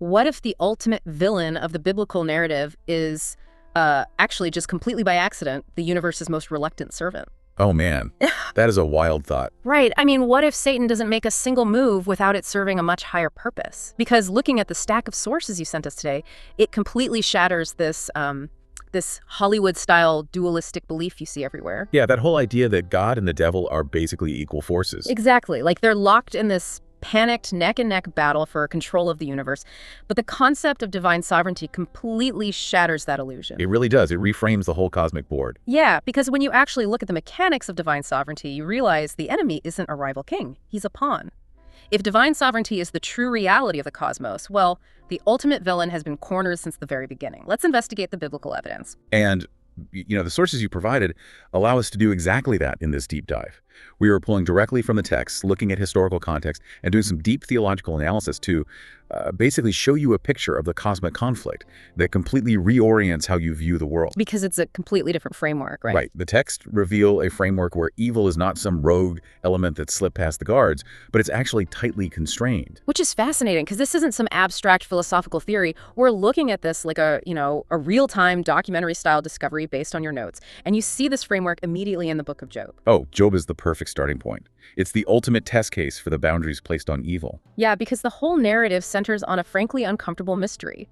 what if the ultimate villain of the biblical narrative is actually just completely by accident the universe's most reluctant servant? Oh man, that is a wild thought. Right. I mean, what if Satan doesn't make a single move without it serving a much higher purpose? Because looking at the stack of sources you sent us today, it completely shatters this Hollywood-style dualistic belief you see everywhere. Yeah, that whole idea that God and the devil are basically equal forces. Exactly. Like they're locked in this panicked neck-and-neck battle for control of the universe. But the concept of divine sovereignty completely shatters that illusion. It really does. It reframes the whole cosmic board. Yeah, because when you actually look at the mechanics of divine sovereignty, you realize the enemy isn't a rival king. He's a pawn. If divine sovereignty is the true reality of the cosmos, well, the ultimate villain has been cornered since the very beginning. Let's investigate the biblical evidence. And, the sources you provided allow us to do exactly that in this deep dive. We are pulling directly from the text, looking at historical context, and doing some deep theological analysis to basically show you a picture of the cosmic conflict that completely reorients how you view the world. Because it's a completely different framework, right? Right. The texts reveal a framework where evil is not some rogue element that slipped past the guards, but it's actually tightly constrained. Which is fascinating, because this isn't some abstract philosophical theory. We're looking at this like a real-time documentary-style discovery based on your notes. And you see this framework immediately in the book of Job. Oh, Job is the perfect starting point. It's the ultimate test case for the boundaries placed on evil. Yeah, because the whole narrative centers on a frankly uncomfortable mystery.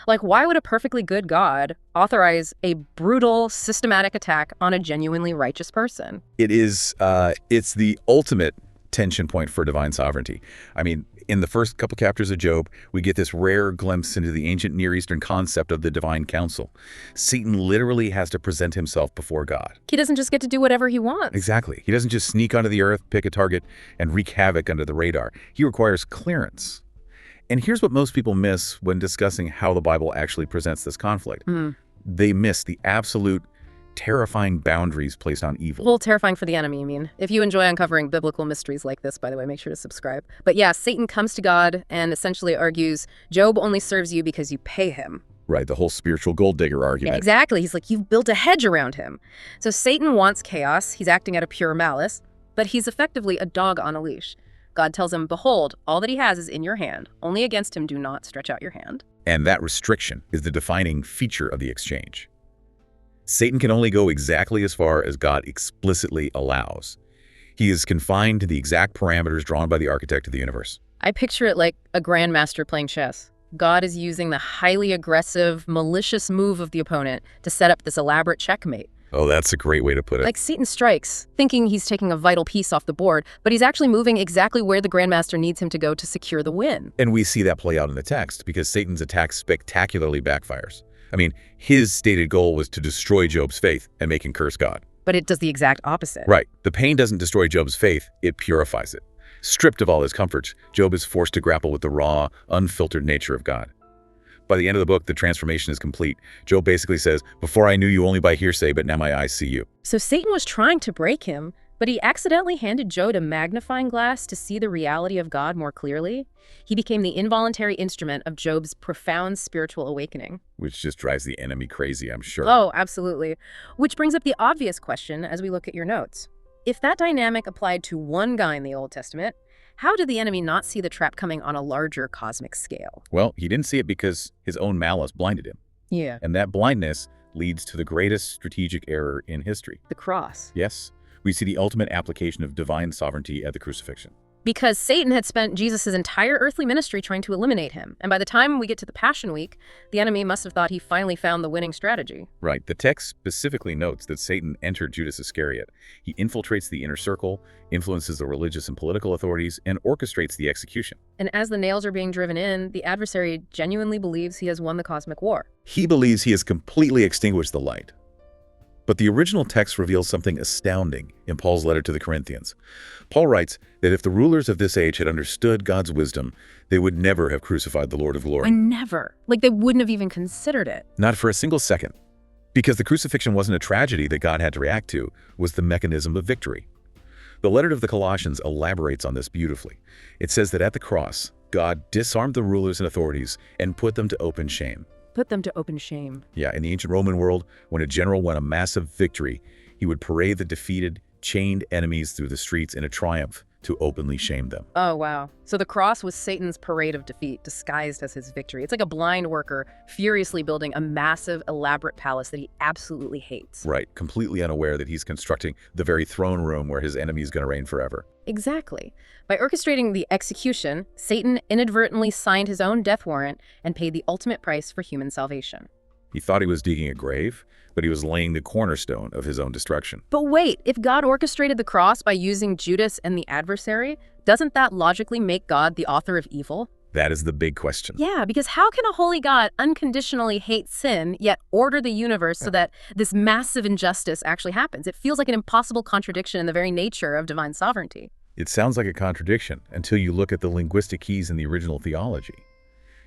Like, why would a perfectly good God authorize a brutal, systematic attack on a genuinely righteous person? It's the ultimate tension point for divine sovereignty. I mean, in the first couple chapters of Job, we get this rare glimpse into the ancient Near Eastern concept of the divine council. Satan literally has to present himself before God. He doesn't just get to do whatever he wants. Exactly. He doesn't just sneak onto the earth, pick a target, and wreak havoc under the radar. He requires clearance. And here's what most people miss when discussing how the Bible actually presents this conflict. They miss the absolute terrifying boundaries placed on evil. Well, terrifying for the enemy, you mean. If you enjoy uncovering biblical mysteries like this, by the way, make sure to subscribe. But yeah, Satan comes to God and essentially argues, Job only serves you because you pay him. Right, the whole spiritual gold digger argument. Yeah, exactly. He's like, you've built a hedge around him. So Satan wants chaos. He's acting out of pure malice, but he's effectively a dog on a leash. God tells him, behold, all that he has is in your hand. Only against him do not stretch out your hand. And that restriction is the defining feature of the exchange. Satan can only go exactly as far as God explicitly allows. He is confined to the exact parameters drawn by the architect of the universe. I picture it like a grandmaster playing chess. God is using the highly aggressive, malicious move of the opponent to set up this elaborate checkmate. Oh, that's a great way to put it. Like Satan strikes, thinking he's taking a vital piece off the board, but he's actually moving exactly where the grandmaster needs him to go to secure the win. And we see that play out in the text because Satan's attack spectacularly backfires. I mean, his stated goal was to destroy Job's faith and make him curse God. But it does the exact opposite. Right. The pain doesn't destroy Job's faith, it purifies it. Stripped of all his comforts, Job is forced to grapple with the raw, unfiltered nature of God. By the end of the book, the transformation is complete. Job basically says, before I knew you only by hearsay, but now my eyes see you. So Satan was trying to break him, but he accidentally handed Job a magnifying glass to see the reality of God more clearly. He became the involuntary instrument of Job's profound spiritual awakening. Which just drives the enemy crazy, I'm sure. Oh, absolutely. Which brings up the obvious question as we look at your notes. If that dynamic applied to one guy in the Old Testament, how did the enemy not see the trap coming on a larger cosmic scale? Well, he didn't see it because his own malice blinded him. Yeah. And that blindness leads to the greatest strategic error in history. The cross. Yes. We see the ultimate application of divine sovereignty at the crucifixion. Because Satan had spent Jesus' entire earthly ministry trying to eliminate him. And by the time we get to the Passion Week, the enemy must have thought he finally found the winning strategy. Right. The text specifically notes that Satan entered Judas Iscariot. He infiltrates the inner circle, influences the religious and political authorities, and orchestrates the execution. And as the nails are being driven in, the adversary genuinely believes he has won the cosmic war. He believes he has completely extinguished the light. But the original text reveals something astounding in Paul's letter to the Corinthians. Paul writes that if the rulers of this age had understood God's wisdom, they would never have crucified the Lord of glory. Never. Like, they wouldn't have even considered it. Not for a single second. Because the crucifixion wasn't a tragedy that God had to react to, it was the mechanism of victory. The letter to the Colossians elaborates on this beautifully. It says that at the cross, God disarmed the rulers and authorities and put them to open shame. Put them to open shame. Yeah, in the ancient Roman world, when a general won a massive victory, he would parade the defeated, chained enemies through the streets in a triumph to openly shame them. Oh, wow. So the cross was Satan's parade of defeat, disguised as his victory. It's like a blind worker furiously building a massive, elaborate palace that he absolutely hates. Right, completely unaware that he's constructing the very throne room where his enemy is going to reign forever. Exactly. By orchestrating the execution, Satan inadvertently signed his own death warrant and paid the ultimate price for human salvation. He thought he was digging a grave, but he was laying the cornerstone of his own destruction. But wait, if God orchestrated the cross by using Judas and the adversary, doesn't that logically make God the author of evil? That is the big question. Yeah, because how can a holy God unconditionally hate sin, yet order the universe so that this massive injustice actually happens? It feels like an impossible contradiction in the very nature of divine sovereignty. It sounds like a contradiction until you look at the linguistic keys in the original theology.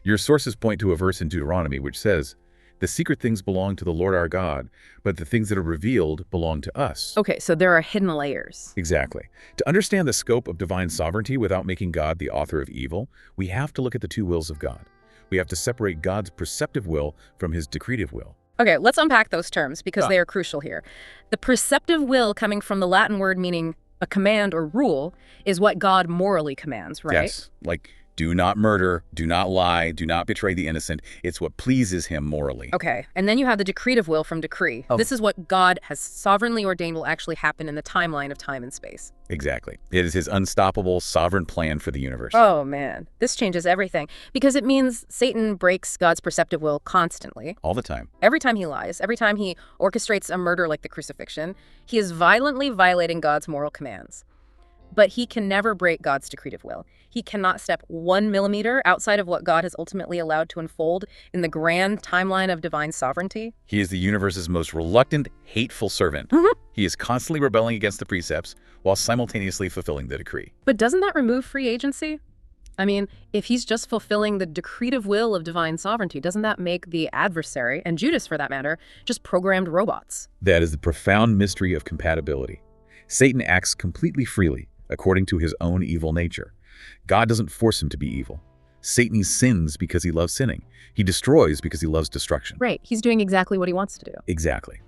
Your sources point to a verse in Deuteronomy which says, "The secret things belong to the Lord our God, but the things that are revealed belong to us." Okay, so there are hidden layers. Exactly. To understand the scope of divine sovereignty without making God the author of evil, we have to look at the two wills of God. We have to separate God's perceptive will from his decretive will. Okay, let's unpack those terms because they are crucial here. The perceptive will, coming from the Latin word meaning a command or rule, is what God morally commands, right? Yes, like do not murder, do not lie, do not betray the innocent. It's what pleases him morally. Okay, and then you have the decretive will from decree. This is what God has sovereignly ordained will actually happen in the timeline of time and space. Exactly. It is his unstoppable, sovereign plan for the universe. Oh man, this changes everything because it means Satan breaks God's perceptive will constantly. All the time. Every time he lies, every time he orchestrates a murder like the crucifixion, he is violently violating God's moral commands. But he can never break God's decretive will. He cannot step 1 millimeter outside of what God has ultimately allowed to unfold in the grand timeline of divine sovereignty. He is the universe's most reluctant, hateful servant. He is constantly rebelling against the precepts while simultaneously fulfilling the decree. But doesn't that remove free agency? I mean, if he's just fulfilling the decretive will of divine sovereignty, doesn't that make the adversary, and Judas for that matter, just programmed robots? That is the profound mystery of compatibility. Satan acts completely freely, according to his own evil nature. God doesn't force him to be evil. Satan sins because he loves sinning. He destroys because he loves destruction. Right, he's doing exactly what he wants to do. Exactly.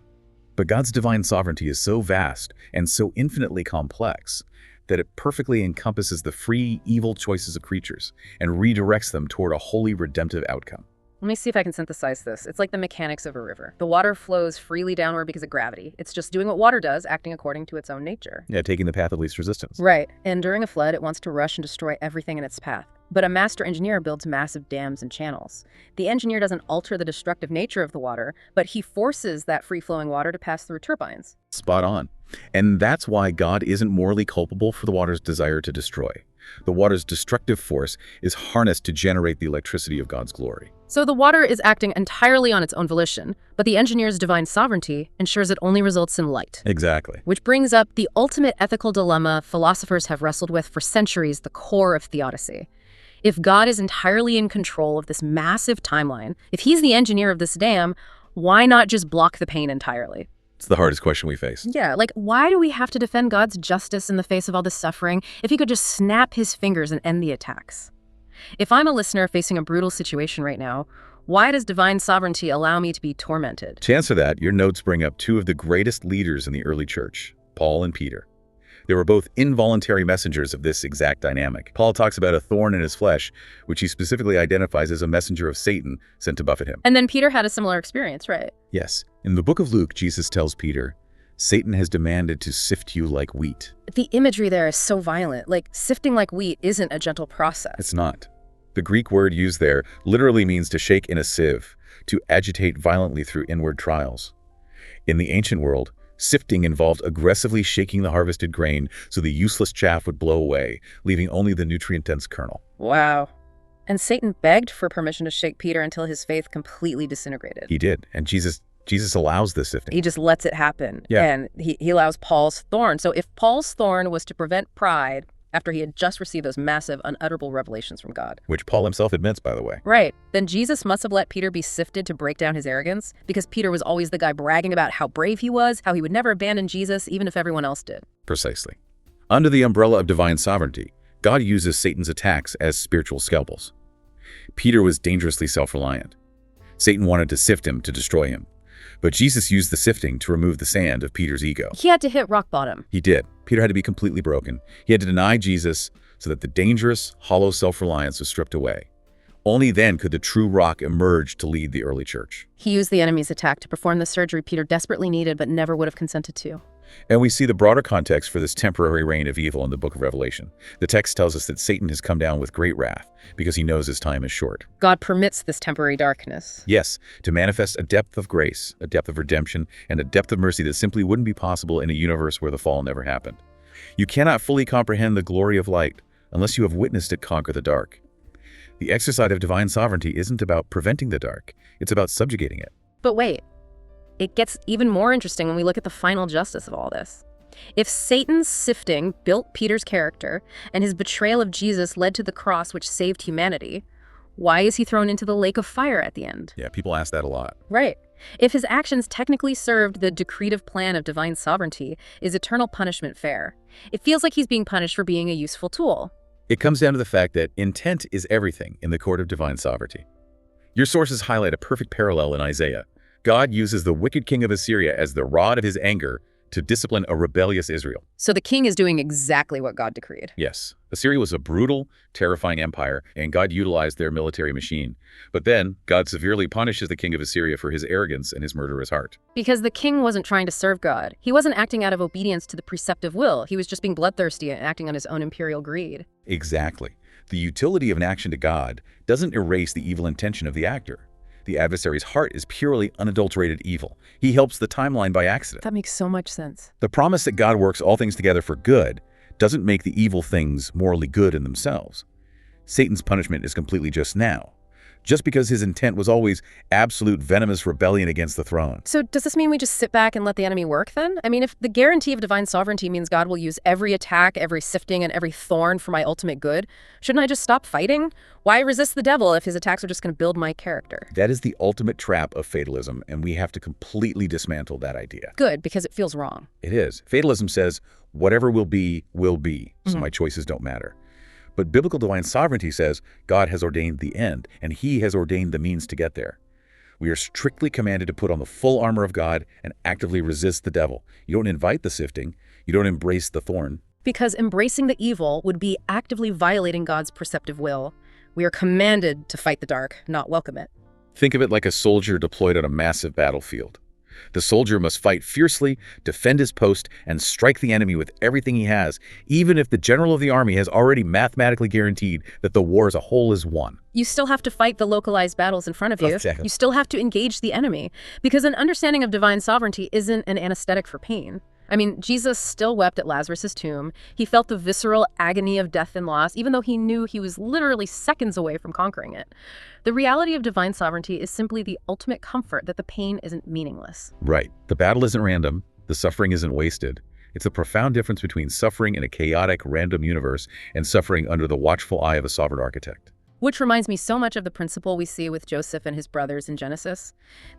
But God's divine sovereignty is so vast and so infinitely complex that it perfectly encompasses the free, evil choices of creatures and redirects them toward a holy, redemptive outcome. Let me see if I can synthesize this. It's like the mechanics of a river. The water flows freely downward because of gravity. It's just doing what water does, acting according to its own nature. Yeah, taking the path of least resistance. Right. And during a flood, it wants to rush and destroy everything in its path. But a master engineer builds massive dams and channels. The engineer doesn't alter the destructive nature of the water, but he forces that free-flowing water to pass through turbines. Spot on. And that's why God isn't morally culpable for the water's desire to destroy. The water's destructive force is harnessed to generate the electricity of God's glory. So the water is acting entirely on its own volition, but the engineer's divine sovereignty ensures it only results in light. Exactly. Which brings up the ultimate ethical dilemma philosophers have wrestled with for centuries, the core of theodicy. If God is entirely in control of this massive timeline, if he's the engineer of this dam, why not just block the pain entirely? It's the hardest question we face. Yeah, like why do we have to defend God's justice in the face of all this suffering if he could just snap his fingers and end the attacks? If I'm a listener facing a brutal situation right now, why does divine sovereignty allow me to be tormented? To answer that, your notes bring up two of the greatest leaders in the early church, Paul and Peter. They were both involuntary messengers of this exact dynamic. Paul talks about a thorn in his flesh, which he specifically identifies as a messenger of Satan sent to buffet him. And then Peter had a similar experience, right? Yes. In the book of Luke, Jesus tells Peter, "Satan has demanded to sift you like wheat." The imagery there is so violent. Like, sifting like wheat isn't a gentle process. It's not. The Greek word used there literally means to shake in a sieve, to agitate violently through inward trials. In the ancient world, sifting involved aggressively shaking the harvested grain so the useless chaff would blow away, leaving only the nutrient-dense kernel. Wow. And Satan begged for permission to shake Peter until his faith completely disintegrated. He did, and Jesus allows this sifting. He just lets it happen. Yeah. And he allows Paul's thorn. So if Paul's thorn was to prevent pride after he had just received those massive, unutterable revelations from God. Which Paul himself admits, by the way. Right. Then Jesus must have let Peter be sifted to break down his arrogance, because Peter was always the guy bragging about how brave he was, how he would never abandon Jesus, even if everyone else did. Precisely. Under the umbrella of divine sovereignty, God uses Satan's attacks as spiritual scalpels. Peter was dangerously self-reliant. Satan wanted to sift him, to destroy him. But Jesus used the sifting to remove the sand of Peter's ego. He had to hit rock bottom. He did. Peter had to be completely broken. He had to deny Jesus so that the dangerous, hollow self-reliance was stripped away. Only then could the true rock emerge to lead the early church. He used the enemy's attack to perform the surgery Peter desperately needed but never would have consented to. And we see the broader context for this temporary reign of evil in the book of Revelation. The text tells us that Satan has come down with great wrath because he knows his time is short. God permits this temporary darkness. Yes, to manifest a depth of grace, a depth of redemption, and a depth of mercy that simply wouldn't be possible in a universe where the fall never happened. You cannot fully comprehend the glory of light unless you have witnessed it conquer the dark. The exercise of divine sovereignty isn't about preventing the dark, it's about subjugating it. But wait, it gets even more interesting when we look at the final justice of all this. If Satan's sifting built Peter's character and his betrayal of Jesus led to the cross which saved humanity, why is he thrown into the lake of fire at the end? Yeah, people ask that a lot. Right. If his actions technically served the decretive plan of divine sovereignty, is eternal punishment fair? It feels like he's being punished for being a useful tool. It comes down to the fact that intent is everything in the court of divine sovereignty. Your sources highlight a perfect parallel in Isaiah. God uses the wicked king of Assyria as the rod of his anger to discipline a rebellious Israel. So the king is doing exactly what God decreed. Yes, Assyria was a brutal, terrifying empire, and God utilized their military machine. But then, God severely punishes the king of Assyria for his arrogance and his murderous heart. Because the king wasn't trying to serve God. He wasn't acting out of obedience to the preceptive will. He was just being bloodthirsty and acting on his own imperial greed. Exactly. The utility of an action to God doesn't erase the evil intention of the actor. The adversary's heart is purely unadulterated evil. He helps the timeline by accident. That makes so much sense. The promise that God works all things together for good doesn't make the evil things morally good in themselves. Satan's punishment is completely just now, just because his intent was always absolute venomous rebellion against the throne. So does this mean we just sit back and let the enemy work then? I mean, if the guarantee of divine sovereignty means God will use every attack, every sifting, and every thorn for my ultimate good, shouldn't I just stop fighting? Why resist the devil if his attacks are just going to build my character? That is the ultimate trap of fatalism, and we have to completely dismantle that idea. Good, because it feels wrong. It is. Fatalism says, whatever will be, so my choices don't matter. But biblical divine sovereignty says God has ordained the end, and he has ordained the means to get there. We are strictly commanded to put on the full armor of God and actively resist the devil. You don't invite the sifting. You don't embrace the thorn. Because embracing the evil would be actively violating God's preceptive will. We are commanded to fight the dark, not welcome it. Think of it like a soldier deployed on a massive battlefield. The soldier must fight fiercely, defend his post, and strike the enemy with everything he has, even if the general of the army has already mathematically guaranteed that the war as a whole is won. You still have to fight the localized battles in front of you. Exactly. You still have to engage the enemy, because an understanding of divine sovereignty isn't an anesthetic for pain. I mean, Jesus still wept at Lazarus' tomb. He felt the visceral agony of death and loss, even though he knew he was literally seconds away from conquering it. The reality of divine sovereignty is simply the ultimate comfort that the pain isn't meaningless. Right. The battle isn't random. The suffering isn't wasted. It's a profound difference between suffering in a chaotic, random universe and suffering under the watchful eye of a sovereign architect. Which reminds me so much of the principle we see with Joseph and his brothers in Genesis.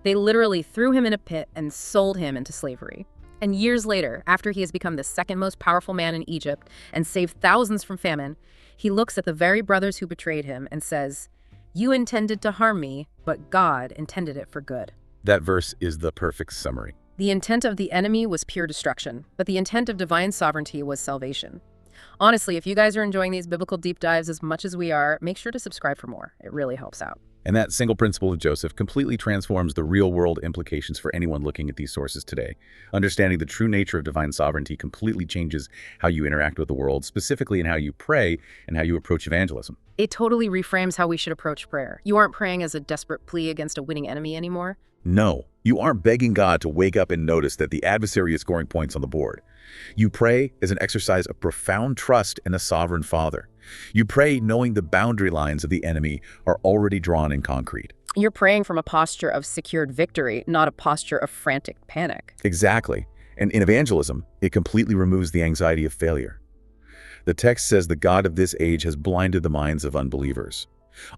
They literally threw him in a pit and sold him into slavery. And years later, after he has become the second most powerful man in Egypt and saved thousands from famine, he looks at the very brothers who betrayed him and says, "You intended to harm me, but God intended it for good." That verse is the perfect summary. The intent of the enemy was pure destruction, but the intent of divine sovereignty was salvation. Honestly, if you guys are enjoying these biblical deep dives as much as we are, make sure to subscribe for more. It really helps out. And that single principle of Joseph completely transforms the real-world implications for anyone looking at these sources today. Understanding the true nature of divine sovereignty completely changes how you interact with the world, specifically in how you pray and how you approach evangelism. It totally reframes how we should approach prayer. You aren't praying as a desperate plea against a winning enemy anymore. No, you aren't begging God to wake up and notice that the adversary is scoring points on the board. You pray as an exercise of profound trust in a sovereign Father. You pray knowing the boundary lines of the enemy are already drawn in concrete. You're praying from a posture of secured victory, not a posture of frantic panic. Exactly. And in evangelism, it completely removes the anxiety of failure. The text says the God of this age has blinded the minds of unbelievers.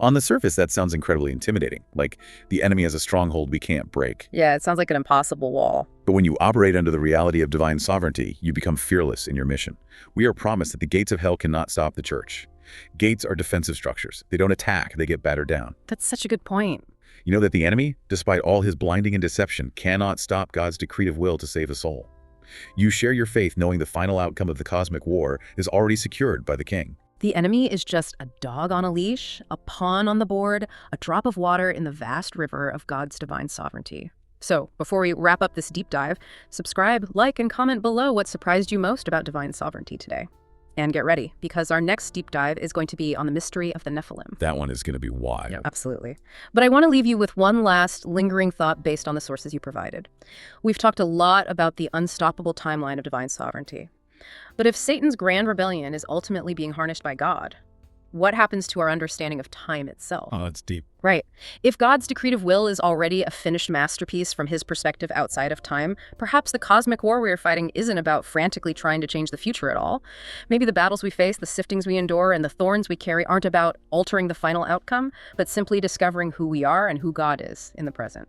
On the surface, that sounds incredibly intimidating, like the enemy has a stronghold we can't break. Yeah, it sounds like an impossible wall. But when you operate under the reality of divine sovereignty, you become fearless in your mission. We are promised that the gates of hell cannot stop the church. Gates are defensive structures. They don't attack, they get battered down. That's such a good point. You know that the enemy, despite all his blinding and deception, cannot stop God's decretive will to save a soul. You share your faith knowing the final outcome of the cosmic war is already secured by the king. The enemy is just a dog on a leash, a pawn on the board, a drop of water in the vast river of God's divine sovereignty. So, before we wrap up this deep dive, subscribe, like, and comment below what surprised you most about divine sovereignty today. And get ready, because our next deep dive is going to be on the mystery of the Nephilim. That one is going to be wild. Yeah, absolutely. But I want to leave you with one last lingering thought based on the sources you provided. We've talked a lot about the unstoppable timeline of divine sovereignty. But if Satan's grand rebellion is ultimately being harnessed by God, what happens to our understanding of time itself? Oh, that's deep. Right. If God's decretive will is already a finished masterpiece from his perspective outside of time, perhaps the cosmic war we are fighting isn't about frantically trying to change the future at all. Maybe the battles we face, the siftings we endure, and the thorns we carry aren't about altering the final outcome, but simply discovering who we are and who God is in the present.